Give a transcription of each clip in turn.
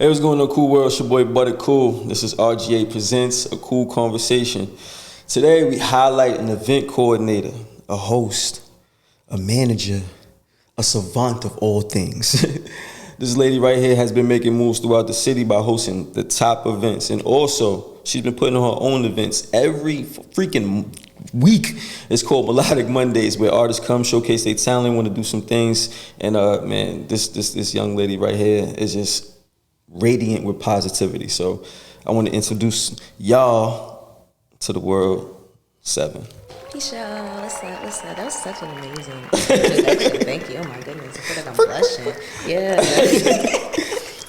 Hey, what's going on, Cool World? It's your boy Butter Cool. This is RGA Presents A Cool Conversation. Today we highlight an event coordinator, a host, a manager, a savant of all things. This lady right here has been making moves throughout the city by hosting the top events, and also she's been putting on her own events every freaking week. It's called Melodic Mondays, where artists come showcase their talent, want to do some things, and man, this young lady right here is just radiant with positivity. So I want to introduce y'all to the world. Seven. Peace, y'all. What's up? What's up? That was such an amazing introduction. Thank you. Oh my goodness. I feel like I'm blushing. Yeah.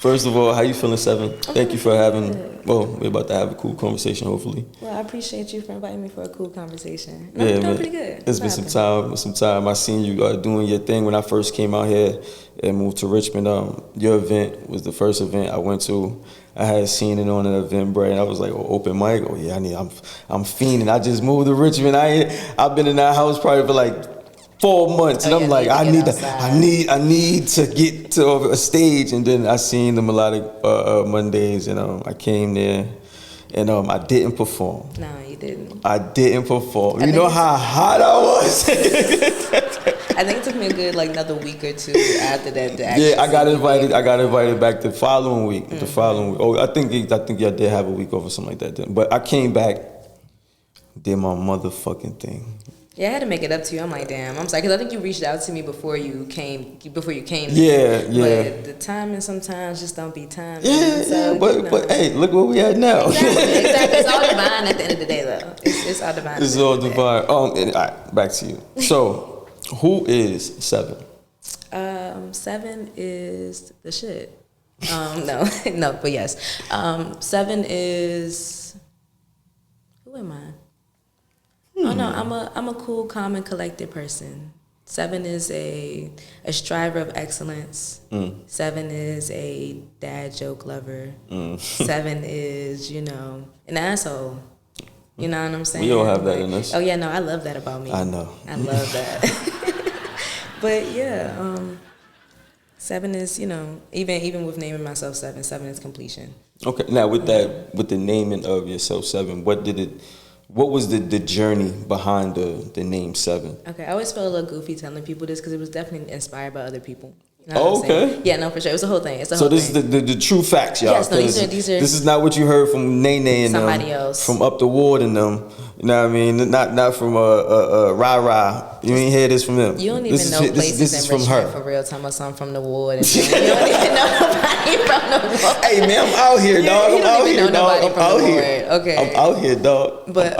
First of all, how you feeling, Seven? Thank you for having. Well, we're about to have a cool conversation, hopefully. Well, I appreciate you for inviting me for a cool conversation. Yeah, I'm doing man. pretty good. It's been some time. I seen you doing your thing when I first came out here and moved to Richmond. Your event was the first event I went to. I had seen it on an Eventbrite, and I was like, "Oh, open mic? Oh yeah, I'm fiending. I just moved to Richmond. I've been in that house probably for like 4 months, and I'm like, I need to get to a stage." And then I seen the Melodic Mondays, and I came there, and I didn't perform. No, you didn't. I didn't perform. You know how hot I was. I think it took me a good another week or two after that. I got invited back the following week. Mm-hmm. The following week. Oh, I think y'all did have a week off or something like that. Then. But I came back, did my motherfucking thing. Yeah, I had to make it up to you. I'm like, damn. I'm sorry, because I think you reached out to me before you came. Yeah. But the timing sometimes just don't be timing. Yeah, so, but hey, look where we at now. Exactly. It's all divine at the end of the day, though. It's all divine. It's all divine. All right, back to you. So, who is Seven? Seven is the shit. No, but yes. Seven is, who am I? Oh no, I'm a cool, calm, and collected person. Seven is a striver of excellence. Seven is a dad joke lover. Seven is, an asshole. You know what I'm saying? We all have that in us. Oh yeah, no, I love that about me. I know. I love that. But yeah, Seven is, even with naming myself Seven is completion. Okay, now with the naming of yourself Seven, what was the journey behind the name Seven? Okay, I always felt a little goofy telling people this because it was definitely inspired by other people. You know oh, okay. Yeah, no, for sure. It was a whole thing. So this is the true facts, y'all. Yes, no, these are. This is not what you heard from Nene and somebody else from up the ward and them. You know what I mean? Not from Ra. You ain't hear this from them. You don't even know places this is in from Richmond her. for real. Talking about something from the ward. And you don't even know nobody from the ward. Hey man, I'm out here, dog. You don't even know nobody from the ward. Okay. I'm out here, dog. But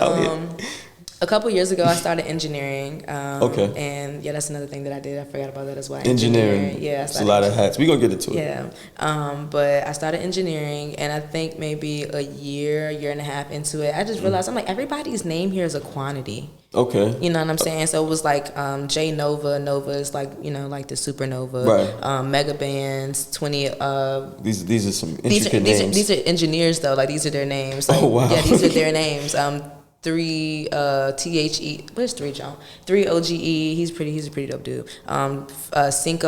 a couple years ago, I started engineering. Okay. And yeah, that's another thing that I did. I forgot about that as well. Engineering. Yeah. It's a lot of hats. We're going to get into it. Yeah. But I started engineering, and I think maybe a year and a half into it, I just realized, I'm like, everybody's name here is a quantity. Okay. You know what I'm saying? So it was like J Nova. Nova is like, like the supernova. Right. Mega bands, 20. These are some intricate names. These are engineers, though. Like, these are their names. Like, oh, wow. Yeah, these are their names. 3 THE, where's 3 John? 3 OGE, he's a pretty dope dude. 5,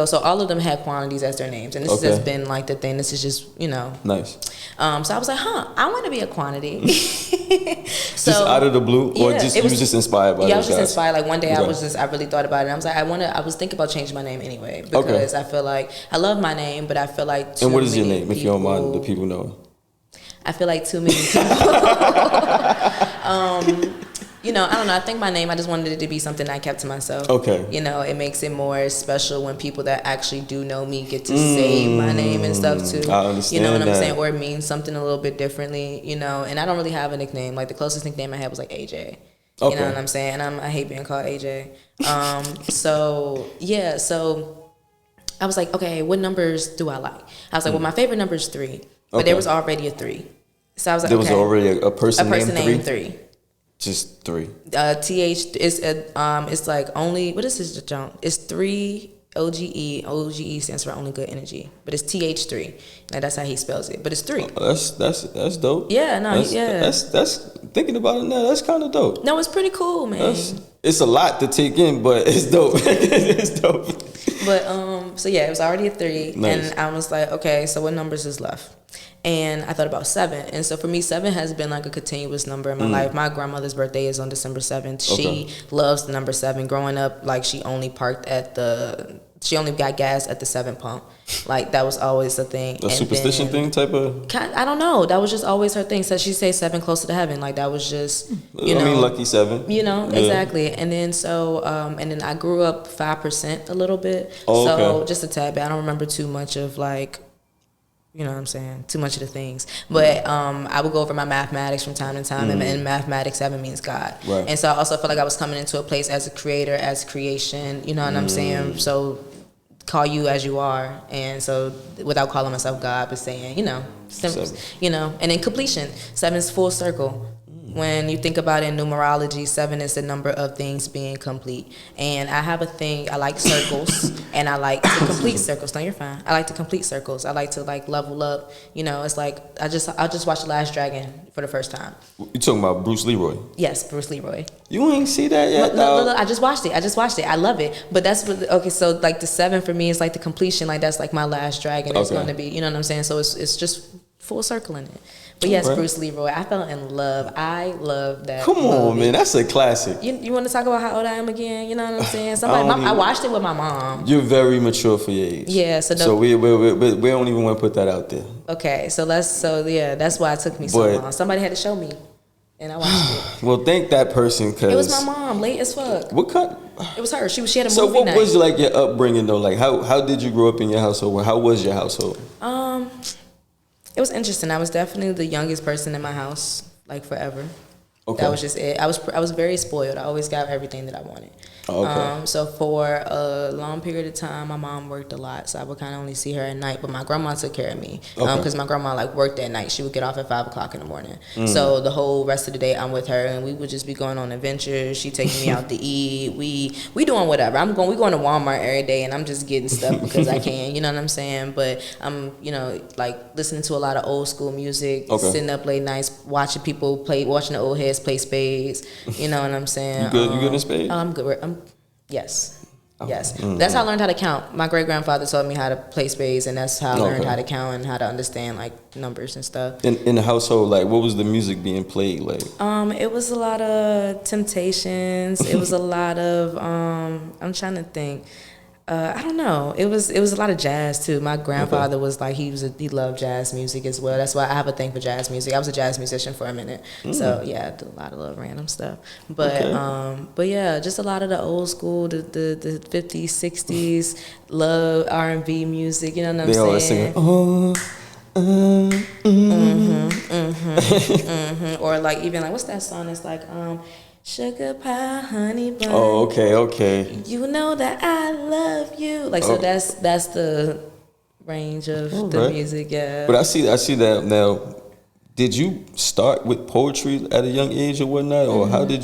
so all of them had quantities as their names, and this has been like the thing. This is just nice. So I was like, I want to be a quantity. So just out of the blue, or you was just inspired by? Yeah, I was just inspired. Like one day, I really thought about it. And I was like, I was thinking about changing my name anyway because I feel like I love my name, but I feel like and what is your name, if you don't mind the people know? I feel like too many people. I don't know. I think my name, I just wanted it to be something I kept to myself. Okay. It makes it more special when people that actually do know me get to say my name and stuff too. I understand. You know what I'm saying? Or it means something a little bit differently, and I don't really have a nickname. Like the closest nickname I had was like AJ. Okay. You know what I'm saying? And I hate being called AJ. So I was like, okay, what numbers do I like? I was like, well, my favorite number is 3. But there was already a 3. So I was like, there was already a person named 3. Just 3. TH is it's like only, what is this jump? It's 3 OGE. OGE stands for only good energy, but it's TH3. Like that's how he spells it. But it's 3. Oh, that's dope. Yeah, no, That's thinking about it now. That's kind of dope. No, it's pretty cool, man. It's a lot to take in, but it's dope. It's dope. But So yeah, it was already a 3, Nice. and I was like, okay, so what numbers is left? And I thought about 7, and so for me, 7 has been like a continuous number in my life. My grandmother's birthday is on December 7th. Okay. She loves the number 7. Growing up, like she only got gas at the 7 pump. Like that was always a thing. A superstition thing type of. I don't know. That was just always her thing. So she say 7 closer to heaven. Like that was just, you know. I mean, lucky 7. You know, Yeah. exactly. And then and then I grew up 5% a little bit. Oh, so okay. just a tad bit. I don't remember too much of like, you know what I'm saying, too much of the things. But I would go over my mathematics from time to time, and in mathematics, 7 means God. Right. And so I also felt like I was coming into a place as a creator, as creation, you know what I'm saying? So call you as you are. And so without calling myself God, but saying, you know, simple, 7. you know. And then completion, 7 is full circle. When you think about it in numerology, 7 is the number of things being complete. And I have a thing, I like circles, and I like to complete circles. No, you're fine. I like to complete circles. I like to like level up. You know, it's like I just watched The Last Dragon for the first time. You talking about Bruce Leroy? Yes, Bruce Leroy. You ain't see that yet? No, I just watched it. I love it. But that's what, okay, so like the 7 for me is like the completion. Like that's like my last dragon. It's going to be, you know what I'm saying? So it's just full circle in it. But yes, right. Bruce Leroy. I fell in love. I love that. Come on, man. That's a classic. You want to talk about how old I am again? You know what I'm saying? I watched it with my mom. You're very mature for your age. Yeah. So we don't even want to put that out there. Okay. That's why it took me so long. Somebody had to show me, and I watched it. Well, thank that person, because it was my mom, late as fuck. What kind? It was her. She had a movie So what night. was like your upbringing though? Like how did you grow up in your household? How was your household? It was interesting. I was definitely the youngest person in my house, like forever. Okay. That was just it. I was very spoiled. I always got everything that I wanted. Okay. So for a long period of time, my mom worked a lot, so I would kind of only see her at night. But my grandma took care of me because my grandma like worked at night. She would get off at 5 o'clock in the morning. So the whole rest of the day, I'm with her, and we would just be going on adventures. She taking me out to eat. We doing whatever. We going to Walmart every day, and I'm just getting stuff because I can. You know what I'm saying? But I'm like listening to a lot of old school music, sitting up late nights, watching the old heads play spades. You know what I'm saying? You good? You good in spades? I'm good. Yes. Yes. That's how I learned how to count. My great grandfather taught me how to play spades, and that's how I learned how to count and how to understand like numbers and stuff. In the household, like what was the music being played like? It was a lot of Temptations. It was a lot of I'm trying to think. I don't know. It was a lot of jazz too. My grandfather was like he loved jazz music as well. That's why I have a thing for jazz music. I was a jazz musician for a minute, so yeah, I do a lot of little random stuff. But yeah, just a lot of the old school, the 50s, 60s, love R&B music. You know what I'm saying? They always singing. Or like even like what's that song? It's like sugar pie, honey bun. Oh, okay. You know that I love you. Like so, that's the range of the music. Yeah. But I see that now. Did you start with poetry at a young age or whatnot, or how did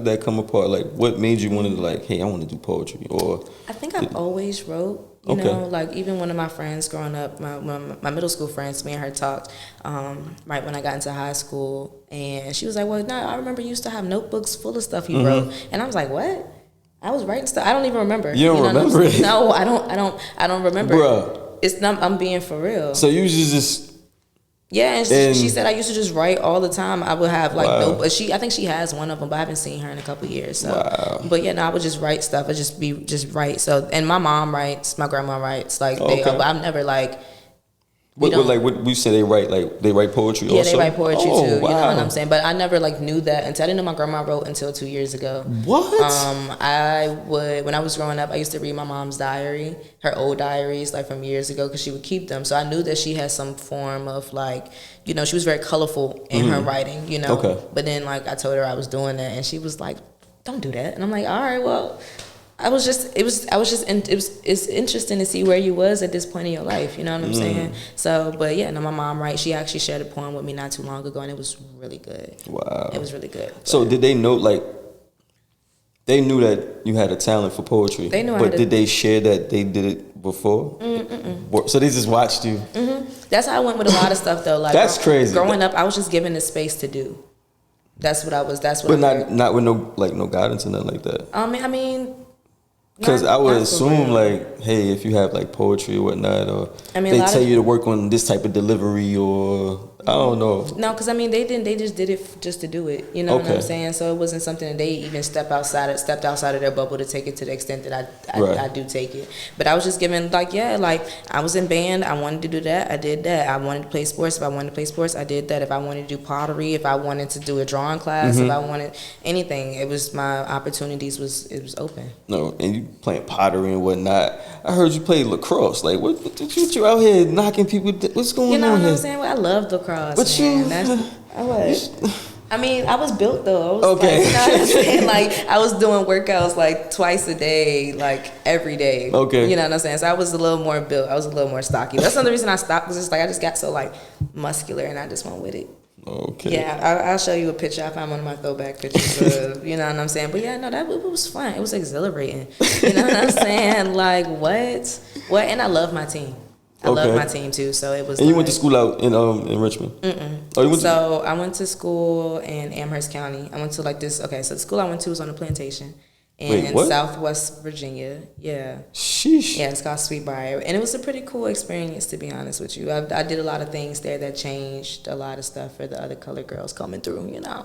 that come apart? Like, what made you want to like, hey, I want to do poetry? Or I think I've always wrote. You know, like even one of my friends growing up, my middle school friends, me and her talked right when I got into high school, and she was like, "Well, no, I remember you used to have notebooks full of stuff you wrote," and I was like, "What?" I was writing stuff. I don't even remember. You don't remember it? No, I don't remember. Bruh. It's not. I'm being for real. So you just. Yeah, and she said I used to just write all the time. I would have like notebooks. I think she has one of them, but I haven't seen her in a couple of years. So, but yeah, no, I would just write stuff. I just write. So, and my mom writes, my grandma writes. Like I'm never like. What we say they write poetry also? Yeah, they write poetry too. Wow. You know what I'm saying? But I never like knew that until I didn't know my grandma wrote until 2 years ago. What? When I was growing up, I used to read my mom's diary, her old diaries, like from years ago, because she would keep them. So I knew that she had some form of like, she was very colorful in her writing, Okay. But then like I told her I was doing that, and she was like, "Don't do that." And I'm like, "All right, well." It's interesting to see where you was at this point in your life, you know what I'm saying? So, but yeah, no, my mom writes. She actually shared a poem with me not too long ago, and it was really good. Wow. It was really good. So did they know, like, they knew that you had a talent for poetry? They knew but did they share that they did it before? So they just watched you? That's how I went with a lot of stuff, though. Like, that's crazy. Growing up, I was just given the space to do. That's what I was. But not with no guidance and nothing like that. I mean, Because I would Not for assume, real. like, hey, if you have like poetry or whatnot, or I mean, a they lot tell of you to work on this type of delivery, or I don't know. no, because I mean they didn't. They just did it just to do it. You know what I'm Okay. saying? So it wasn't something that they even stepped outside of their bubble to take it to the extent that Right. I do take it. But I was just given like like I was in band. I wanted to do that. I did that. I wanted to play sports. If I wanted to play sports, I did that. If I wanted to do pottery, if I wanted to do a drawing class, if I wanted anything, it was my opportunities was open. No, and you playing pottery and whatnot. I heard you play lacrosse. Like, what you out here knocking people? What's going You know on what here? I'm saying? Well, I love lacrosse. But man. you- That's I was. I mean, I was built though. I was Okay. Like, you know what I'm saying? Like I was doing workouts like twice a day, like every day. Okay. You know what I'm saying? So I was a little more built. I was a little more stocky. That's another reason I stopped because it's like I just got so like muscular and I just went with it. Okay. Yeah, I'll show you a picture. I found one of my throwback pictures of, you know what I'm saying? But yeah, no, it was fun. It was exhilarating. You know what I'm saying? Like, what? And I love my team. I love Okay. my team too, so it was And you like, went to school out in Richmond? Oh, you went so I went to school in Amherst County. I went to like this, okay, so the school I went to was on a plantation in Wait, what? Southwest Virginia. Yeah. Sheesh. Yeah, it's called Sweetbriar. And it was a pretty cool experience, to be honest with you. I did a lot of things there that changed a lot of stuff for the other colored girls coming through, you know.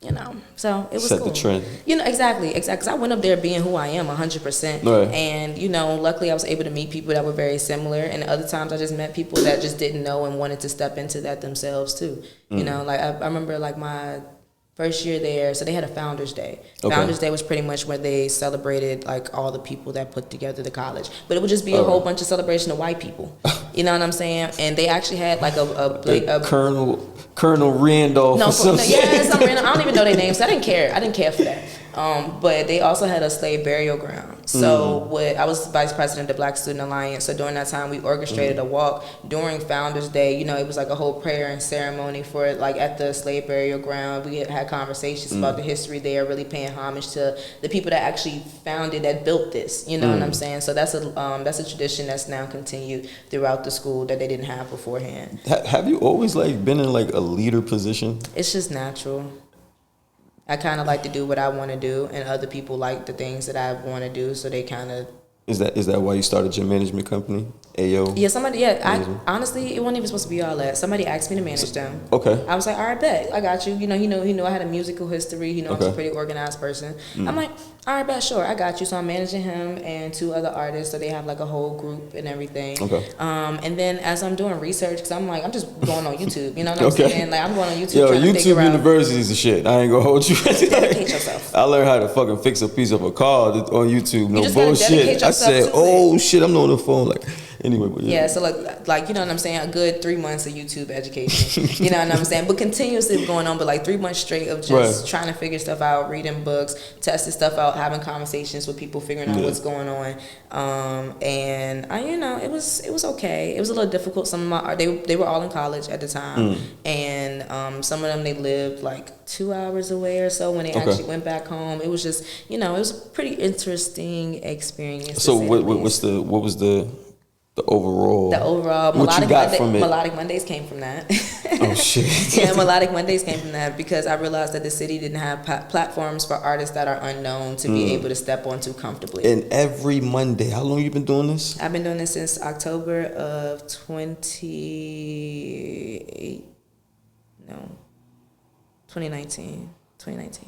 You know, so it was Set cool. the trend. You know, exactly. Because I went up there being who I am 100%. Right. And, you know, luckily I was able to meet people that were very similar. And other times I just met people that just didn't know and wanted to step into that themselves too. You know, like I remember like my first year there, so they had a Founders Day. Okay. Founders Day was pretty much where they celebrated like all the people that put together the college. But it would just be a whole bunch of celebration of white people. You know what I'm saying? And they actually had like a Colonel Randolph or something. yeah, some random. I don't even know their names. So I didn't care. I didn't care for that. But they also had a slave burial ground. So I was vice president of the Black Student Alliance. So during that time, we orchestrated a walk during Founders Day. You know, it was like a whole prayer and ceremony for it. Like at the slave burial ground, we had conversations about the history there, really paying homage to the people that actually founded, that built this. You know what I'm saying? So that's a tradition that's now continued throughout the school that they didn't have beforehand. Have you always like been in like a leader position? It's just natural. I kind of like to do what I want to do, and other people like the things that I want to do, so they kind of... Is that why you started your management company, AO? Yeah, honestly, it wasn't even supposed to be all that. Somebody asked me to manage them. Okay. I was like, all right, bet, I got you. You know, he knew I had a musical history. He knew I was a Okay. pretty organized person. I'm like, all right, bet, sure, I got you. So I'm managing him and 2 other artists, so they have like a whole group and everything. Okay. And then as I'm doing research, because I'm like, I'm just going on YouTube. You know what I'm Okay. saying? Like I'm going on YouTube. Yo, trying to figure YouTube out, University is the shit. I ain't gonna hold you. Dedicate yourself. I learned how to fucking fix a piece of a car on YouTube. No just gotta dedicate bullshit. I yourself said, to oh shit, I'm on the phone. Like, anyway, but Yeah, so like you know what I'm saying, a good 3 months of YouTube education. You know what I'm saying? But continuously going on, but like 3 months straight of just trying to figure stuff out, reading books, testing stuff out, having conversations with people, figuring out what's going on. And I, you know, it was okay. It was a little difficult. Some of my they were all in college at the time, and some of them they lived like 2 hours away or so when they actually went back home. It was just, you know, it was a pretty interesting experience. So what was the overall? The overall what you got from it? Melodic Mondays came from that. Oh shit! Yeah, Melodic Mondays came from that because I realized that the city didn't have platforms for artists that are unknown to be able to step onto comfortably. And every Monday, how long you been doing this? I've been doing this since October of 2019.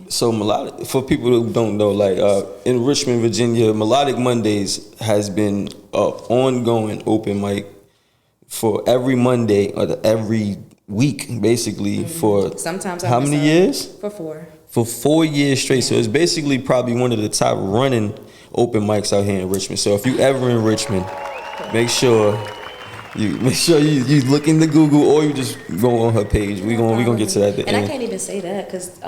So melodic, for people who don't know, like in Richmond, Virginia, Melodic Mondays has been an ongoing open mic for every Monday or every week, basically for Sometimes how many years? For 4. For 4 years straight. So it's basically probably one of the top running open mics out here in Richmond. So if you ever in Richmond, make sure you look into Google or you just go on her page. We gonna get to that at the And end. I can't even say that because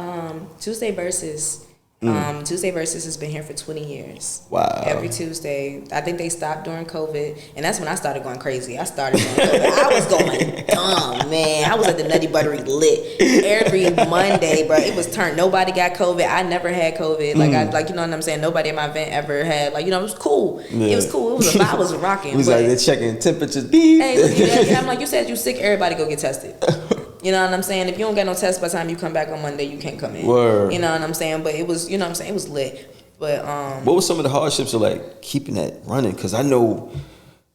Tuesday Versus has been here for 20 years. Wow. Every Tuesday. I think they stopped during COVID, and that's when I started going crazy. I started going COVID. I was going dumb, man. I was at the Nutty Buttery lit every Monday, bro. It was turned. Nobody got COVID. I never had COVID. Like you know what I'm saying? Nobody in my event ever had, like, you know, it was cool. Yeah. It was cool. It was a vibe. I was rocking. He's but, like, they're checking temperatures. Beep. hey, look, I'm like, you said you sick, everybody go get tested. You know what I'm saying? If you don't get no test by the time you come back on Monday, you can't come in. Word. You know what I'm saying? But it was, you know what I'm saying? It was lit. But what were some of the hardships of like keeping that running? Because I know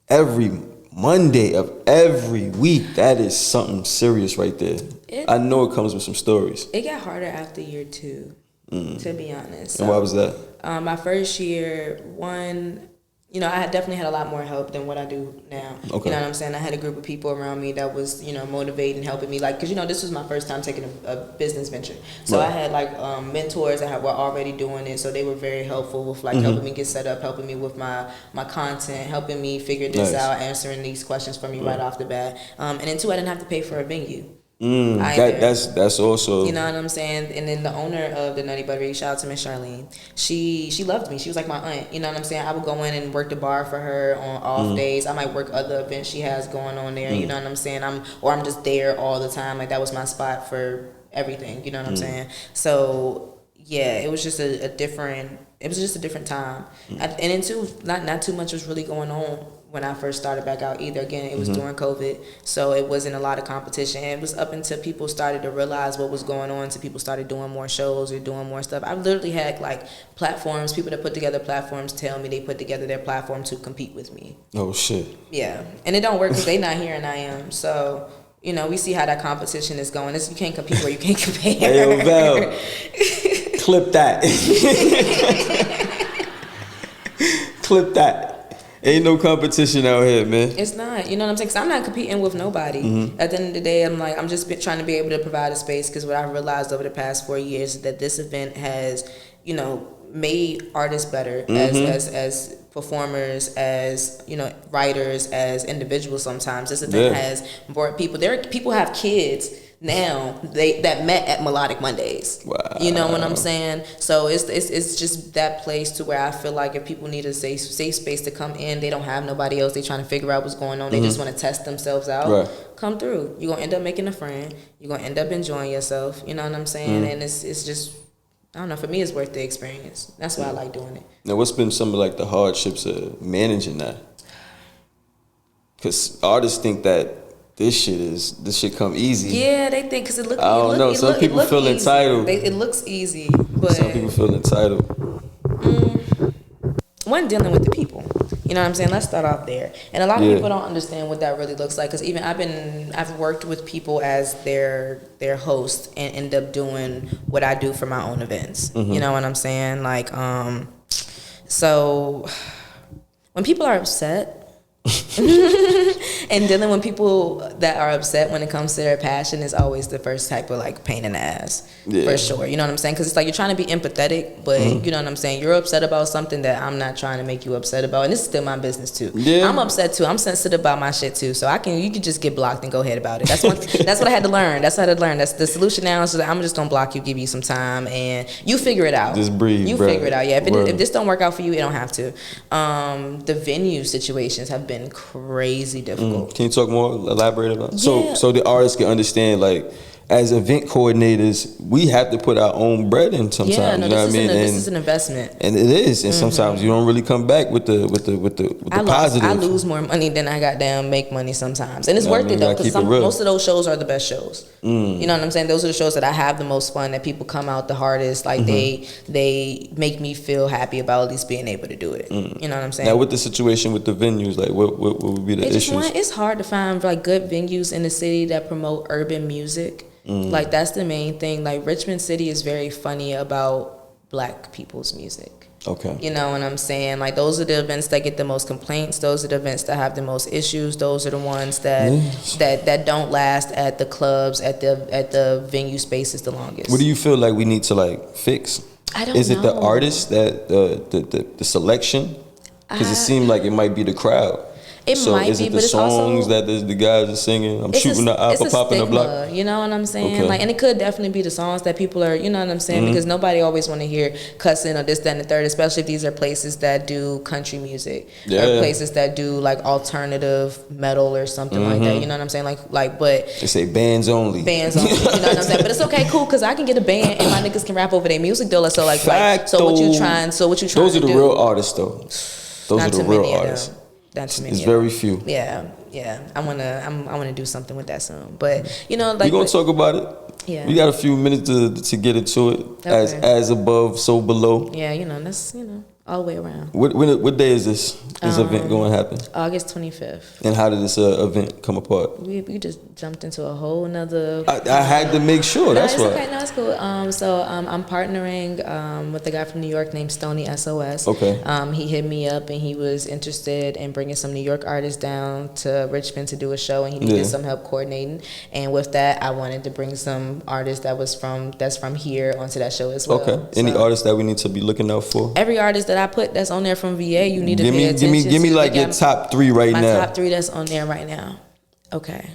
every Monday of every week, that is something serious right there. I know it comes with some stories. It got harder after year 2, to be honest. And why was that? My first year, I had definitely had a lot more help than what I do now. Okay. You know what I'm saying? I had a group of people around me that was, motivating, helping me. Like, because, this was my first time taking a business venture. So I had, like, mentors that were already doing it. So they were very helpful with, like, helping me get set up, helping me with my content, helping me figure this out, answering these questions for me right off the bat. And then, 2, I didn't have to pay for a venue. That's also, you know what I'm saying. And then the owner of the Nutty Buttery, shout out to Miss Charlene, she loved me. She was like my aunt. You know what I'm saying. I would go in and work the bar for her on off days. I might work other events she has going on there. You know what I'm saying. I'm just there all the time. Like, that was my spot for everything. You know what I'm saying. So yeah, it was just a different time. And then too, not too much was really going on when I first started back out either. Again, it was during COVID, so it wasn't a lot of competition. And it was up until people started to realize what was going on, so people started doing more shows or doing more stuff. I literally had like platforms, people that put together platforms tell me they put together their platform to compete with me. Oh shit. Yeah, and it don't work because they not here and I am. So we see how that competition is going. You can't compete where you can't compare. Hey, yo, Val, clip that. Clip that. Ain't no competition out here, man. It's not. You know what I'm saying? Because I'm not competing with nobody. At the end of the day, I'm just trying to be able to provide a space, because what I've realized over the past 4 years is that this event has, made artists better as performers, as, writers, as individuals sometimes. This event has brought people. People have kids now that met at Melodic Mondays. Wow. You know what I'm saying? So it's just that place to where I feel like if people need a safe space to come in, they don't have nobody else, they trying to figure out what's going on, they just want to test themselves out, come through. You're going to end up making a friend, you're going to end up enjoying yourself, you know what I'm saying? And it's just, I don't know, for me it's worth the experience. That's why I like doing it. Now, what's been some of like the hardships of managing that? Because artists think that this shit come easy. Yeah, they think, because it looks. I don't know. Some people feel entitled. It looks easy, but some people feel entitled. One, dealing with the people. You know what I'm saying? Let's start off there. And a lot of people don't understand what that really looks like, because even I've worked with people as their host and end up doing what I do for my own events. You know what I'm saying? Like, so when people are upset. And dealing with people that are upset when it comes to their passion is always the first type of like pain in the ass, for sure. You know what I'm saying? Because it's like you're trying to be empathetic, but you know what I'm saying, you're upset about something that I'm not trying to make you upset about, and this is still my business too. I'm upset too. I'm sensitive about my shit too, so you can just get blocked and go ahead about it. That's what I had to learn. That's the solution now. So I'm just gonna block you, give you some time, and you figure it out. Just breathe. You figure it out. Yeah. If this don't work out for you, it don't have to. The venue situations have been crazy difficult. Can you talk more, elaborate about it? So the artists can understand, like, as event coordinators, we have to put our own bread in sometimes. Yeah, no, you know what I mean? This is an investment, and it is. And sometimes you don't really come back with the positive. I lose more money than I goddamn make money sometimes, and it's worth it though, because most of those shows are the best shows. You know what I'm saying? Those are the shows that I have the most fun, that people come out the hardest. Like they make me feel happy about at least being able to do it. You know what I'm saying? Now, with the situation with the venues, like what would be the issues? It's hard to find like good venues in the city that promote urban music. Like, that's the main thing. Like, Richmond City is very funny about Black people's music. Okay. You know what I'm saying? Like, those are the events that get the most complaints. Those are the events that have the most issues. Those are the ones that don't last at the clubs, at the venue spaces the longest. What do you feel like we need to like fix? I don't know. Is it the artists, that the selection? Because it seemed like it might be the crowd. It might be, but it's also... So is it the songs that the guys are singing? I'm shooting the apple, popping the block? You know what I'm saying? Okay. Like, and it could definitely be the songs that people are, you know what I'm saying? Because nobody always want to hear cussing or this, that, and the third, especially if these are places that do country music. Or places that do, like, alternative metal or something like that. You know what I'm saying? Like, but... They say bands only. Bands only, you know what I'm saying? But it's okay, cool, because I can get a band and my niggas can rap over their music, though. So, so what you trying to do? Those are the real artists, though. Those are the real artists. That's many. It's very few. Yeah. Yeah, I wanna do something with that soon. But you know, We like gonna talk about it. Yeah. We got a few minutes to get into it. Okay. As above, so below. Yeah, you know, that's all the way around. What day is this event going to happen? August 25th. And how did this event come apart? We just jumped into a whole nother. I had to make sure. That's it's why. okay. No, it's cool. I'm partnering with a guy from New York named Stoney SOS. Okay. He hit me up and he was interested in bringing some New York artists down to Richmond to do a show, and he needed some help coordinating. And with that, I wanted to bring some artists that's from here onto that show as well. Okay. Any artists that we need to be looking out for? Every artist that I put that's on there from VA, you need to pay attention. Give me like your top 3 right now. My top 3 that's on there right now. Okay.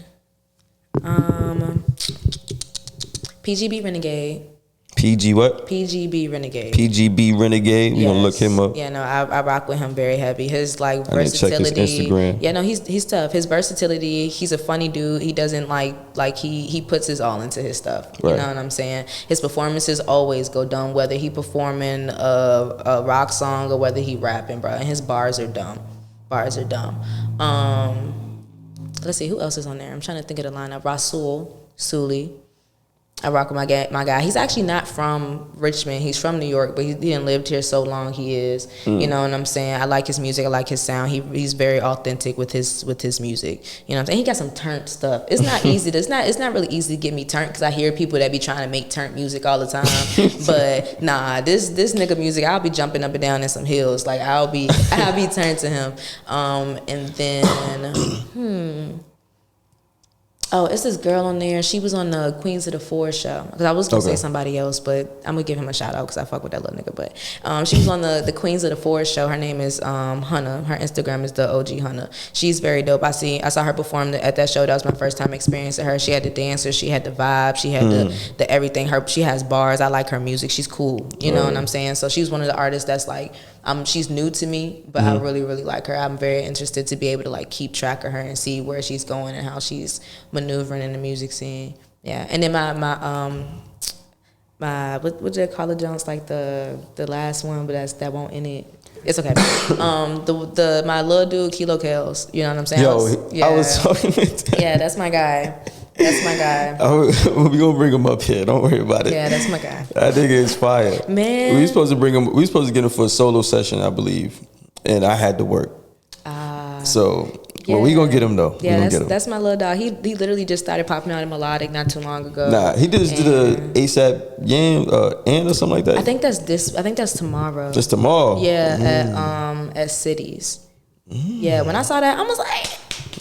PGB Renegade. PG what? PGB Renegade. PGB Renegade. We gonna look him up. Yeah, no, I rock with him very heavy. His like I need to check versatility. his Instagram. Yeah, no, he's tough. His versatility. He's a funny dude. He doesn't like he puts his all into his stuff. Right. You know what I'm saying? His performances always go dumb, whether he performing a rock song or whether he rapping, bro. And his bars are dumb. Bars are dumb. Let's see who else is on there. I'm trying to think of the lineup. Rasul Suli. I rock with my guy. He's actually not from Richmond. He's from New York, but he didn't lived here so long. He is, you know what I'm saying. I like his music. I like his sound. He's very authentic with his music. You know what I'm saying. He got some turnt stuff. It's not easy. It's not really easy to get me turnt because I hear people that be trying to make turnt music all the time. But nah, this nigga music, I'll be jumping up and down in some hills. Like I'll be turned to him. And then oh, it's this girl on there. She was on the Queens of the Forest show. Because I was going to say somebody else, but I'm going to give him a shout out because I fuck with that little nigga. But she was on the Queens of the Forest show. Her name is Hunna. Her Instagram is the OG Hunna. She's very dope. I saw her perform at that show. That was my first time experiencing her. She had the dancers. She had the vibe. She had the everything. She has bars. I like her music. She's cool. You know what I'm saying? So she's one of the artists that's like, she's new to me, but I really, really like her. I'm very interested to be able to like keep track of her and see where she's going and how she's maneuvering in the music scene. Yeah, and then my what do they call it, Jones? Like the last one, but that won't end it. It's okay. My little dude Kilo Kales. You know what I'm saying? I was talking with that. Yeah, that's my guy. That's my guy. We gonna bring him up here. Don't worry about it. Yeah, that's my guy. That nigga is fire. Man, we supposed to bring him. We supposed to get him for a solo session, I believe, and I had to work. Well, we gonna get him though. Yeah, that's my little dog. He literally just started popping out in melodic not too long ago. Nah, he did the ASAP Yam and or something like that. I think that's tomorrow. Just tomorrow. Yeah, at Cities. Yeah, when I saw that, I was like,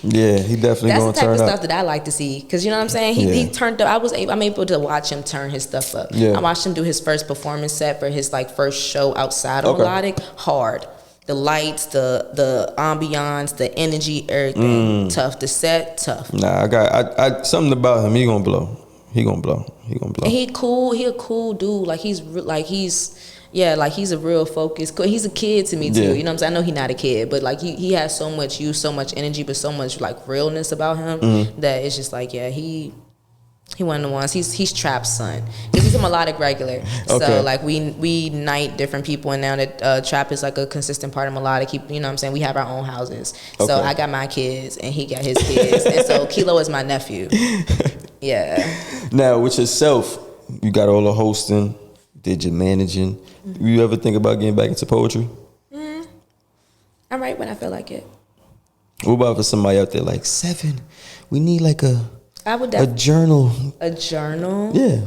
yeah, he definitely that's gonna the type turn of up. stuff that I like to see, because you know what I'm saying. He turned up. I'm able to watch him turn his stuff up. Yeah. I watched him do his first performance set for his like first show outside of melodic. Hard. The lights, the ambiance, the energy, everything tough. The set tough. Nah, I something about him. He gonna blow. And he cool. He a cool dude. Like he's a real focus. He's a kid to me too. Yeah. You know what I'm saying? I know he's not a kid, but like he has so much youth, so much energy, but so much like realness about him that it's just like he one of the ones. He's Trap's son. He's a melodic regular. So like we night different people, and now that Trap is like a consistent part of melodic. You know what I'm saying? We have our own houses. So I got my kids and he got his kids, and so Kilo is my nephew. Yeah. Now with yourself, you got all the hosting, did your managing. You ever think about getting back into poetry? I write when I feel like it. What about for somebody out there like Seven? We need like a journal. A journal? Yeah.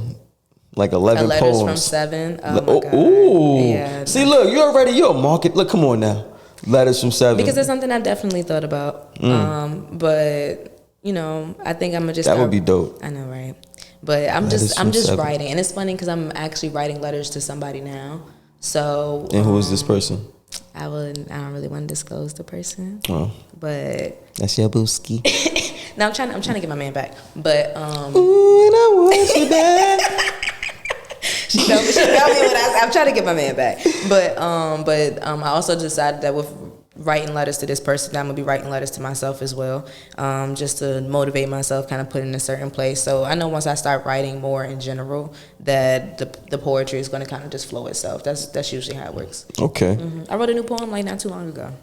Like 11 letters poems. From Seven. Oh my God. Ooh. Yeah. See, look, you're already your market. Look, come on now. Letters from Seven. Because it's something I've definitely thought about. But you know, I think I'm gonna just. That would be dope. I know, right? But I'm just writing, and it's funny because I'm actually writing letters to somebody now. So. And who is this person? I don't really want to disclose the person. Oh. But. That's your booski. No, I'm trying to get my man back, but Ooh, and I want you back. She felt me when I'm trying to get my man back, but I also decided that with writing letters to this person, I'm gonna be writing letters to myself as well, just to motivate myself, kind of put in a certain place. So I know once I start writing more in general, that the poetry is gonna kind of just flow itself. That's usually how it works. Okay. I wrote a new poem like not too long ago.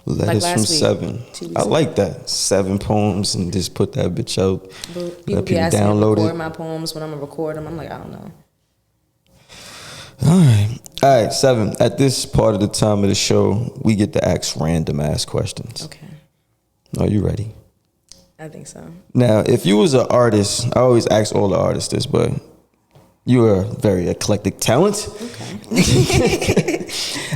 Letters like from last week, 7. 2 weeks I ago. like that. 7 poems and just put that bitch out. But people Let be asking me to download record it. my poems when I'm gonna record them. I'm like, I don't know. All right, 7. At this part of the time of the show, we get to ask random ass questions. Okay, Are you ready? I think so. Now, if you was an artist, I always ask all the artists this, but you're a very eclectic talent. Okay.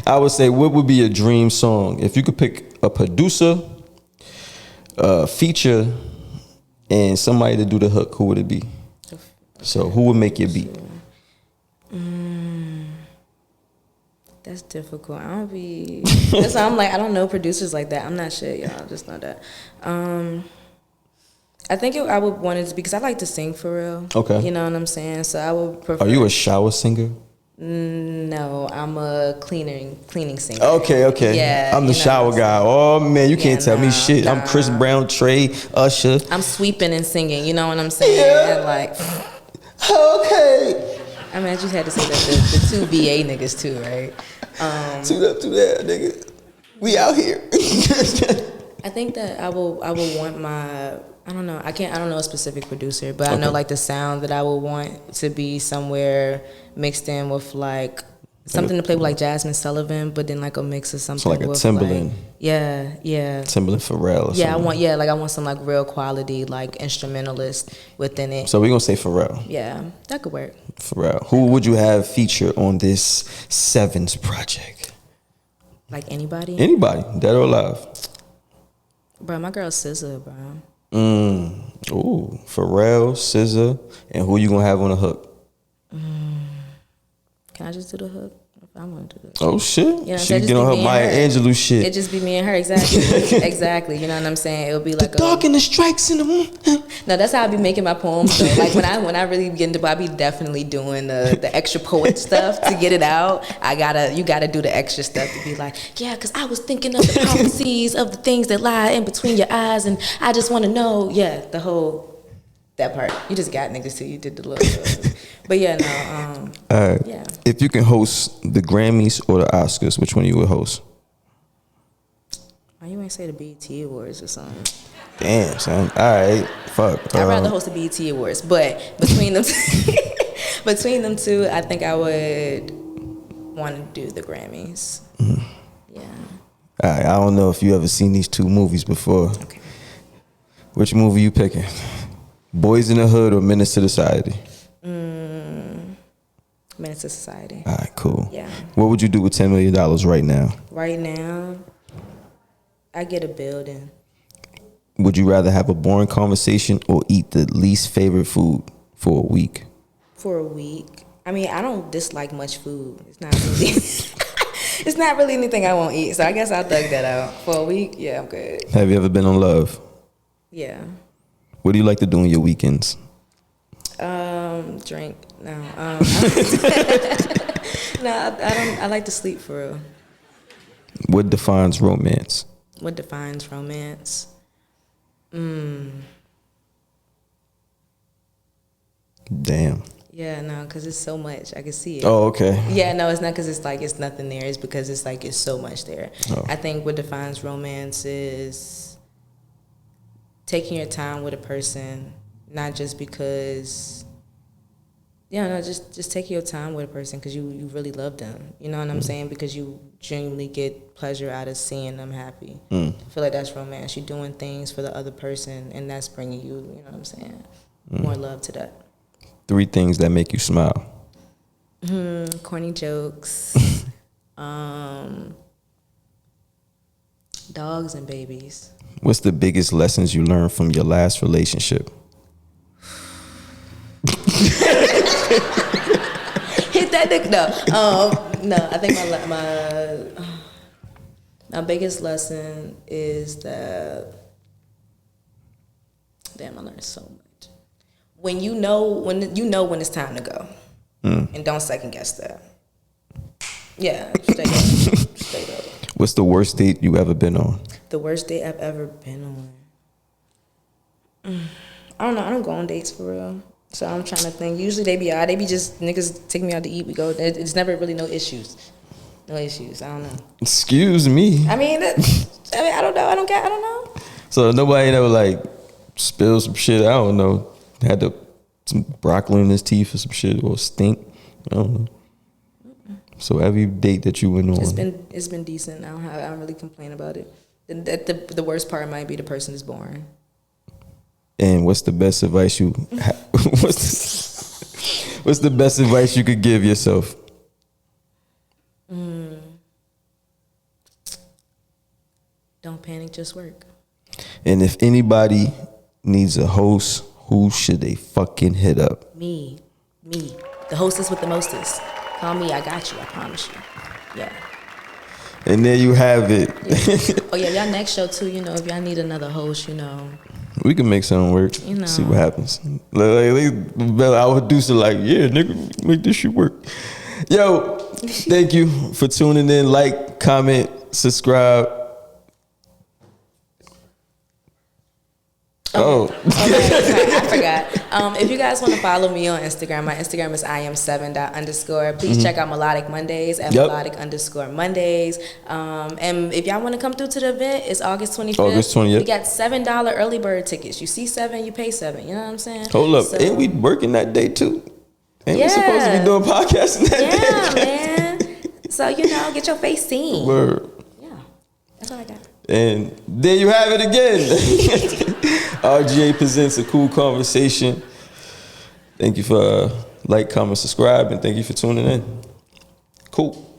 I would say, what would be your dream song? If you could pick a producer, a feature, and somebody to do the hook, who would it be? So who would make your beat? That's difficult. I don't be. That's why I'm like, I don't know producers like that. I'm not sure, y'all. Just know that. I think I would want it to because I like to sing for real. Okay. You know what I'm saying? So I would prefer. Are you a shower singer? No, I'm a cleaning singer. Okay. Yeah. I'm the shower guy. Oh man, you can't tell me shit. I'm nah. Chris Brown, Trey, Usher. I'm sweeping and singing. You know what I'm saying? Yeah. And like, Okay. I mean, I just had to say that the two VA niggas too, right? To that, nigga. We out here. I think that I will want my. I don't know. I don't know a specific producer, but I know like the sound that I would want to be somewhere mixed in with like something to play with like Jasmine Sullivan, but then like a mix of something. So like a with Timbaland. Like, yeah. Timbaland Pharrell. Or something. I want some like real quality like instrumentalist within it. So we're gonna say Pharrell. Yeah, that could work. Pharrell. Who would you have feature on this Sevens project? Like anybody. Anybody, dead or alive. Bro, my girl SZA, bro. Ooh, Pharrell, SZA, and who you gonna have on the hook? Can I just do the hook? If I want to do it. Oh shit, You know, she get on her Maya Angelou shit. It just be me and her, exactly. Exactly. You know what I'm saying? It'll be like Dark and the strikes in the moon. No, that's how I be making my poems though. Like when I really get into, I be definitely doing the extra poet stuff to get it out. You gotta do the extra stuff to be like, yeah, because I was thinking of the prophecies of the things that lie in between your eyes, and I just want to know, the whole that part. You just got niggas too. You did the little, but yeah, no. All right. Yeah. If you can host the Grammys or the Oscars, which one you would host? Why you ain't say the BET Awards or something? Damn, son. All right, fuck. I'd rather host the BET Awards, but between them, two, I think I would want to do the Grammys. Mm-hmm. Yeah. All right, I don't know if you ever seen these two movies before. Okay. Which movie you picking? Boys in the Hood or Menace to Society? Menace to Society. All right, cool. Yeah. What would you do with $10 million right now? Right now, I get a building. Would you rather have a boring conversation or eat the least favorite food for a week? For a week. I mean, I don't dislike much food. It's not really, it's not really anything I won't eat. So I guess I'll thug that out. For a week, yeah, I'm good. Have you ever been on Love? Yeah. What do you like to do on your weekends? Drink. No. No, I don't. I like to sleep for real. What defines romance? What defines romance? Damn. Yeah, no, because it's so much. I can see it. Oh, okay. Yeah, no, it's not because it's like it's nothing there. It's because it's like it's so much there. Oh. I think what defines romance is taking your time with a person, not just because. Yeah, no, just take your time with a person because you really love them. You know what I'm saying? Because you genuinely get pleasure out of seeing them happy. I feel like that's romance. You're doing things for the other person, and that's bringing you know what I'm saying, more love to that. 3 things that make you smile. Corny jokes, dogs and babies. What's the biggest lessons you learned from your last relationship? Hit that dick. No. I think my biggest lesson is that. Damn, I learned so much. When you know when it's time to go, and don't second guess that. Yeah, straight up. What's the worst date you ever been on? The worst date I've ever been on. I don't know. I don't go on dates for real. So I'm trying to think. Usually they be just niggas take me out to eat. We go. It's never really no issues. No issues. I don't know. Excuse me. I mean, I mean, I don't know. I don't know. So nobody ain't ever like spilled some shit. I don't know. Had some broccoli in his teeth or some shit or stink. I don't know. So every date that you went on, it's been decent. I don't really complain about it. The worst part might be the person is boring. And what's the best advice you? What's the best advice you could give yourself? Don't panic, just work. And if anybody needs a host, who should they fucking hit up? Me, the hostess with the mostest. Call me, I got you. I promise you. Yeah. And there you have it. Yeah. Oh yeah, y'all next show too. You know, if y'all need another host, you know, we can make something work. You know, see what happens. Our producer like, yeah, nigga, make this shit work. Yo, thank you for tuning in. Like, comment, subscribe. Okay, I forgot. If you guys want to follow me on Instagram, my Instagram is Iamseven_. Please check out Melodic Mondays at Melodic_Mondays. And if y'all want to come through to the event, it's August 25th. August 20th. We got $7 early bird tickets. You see 7, you pay 7. You know what I'm saying? Hold up, ain't we working that day too? Ain't we supposed to be doing podcasting that day? Yeah, man. So you know, get your face seen. Word. Yeah, that's all I got. And there you have it again. RGA presents A Cool Conversation. Thank you for like, comment, subscribe, and thank you for tuning in. Cool.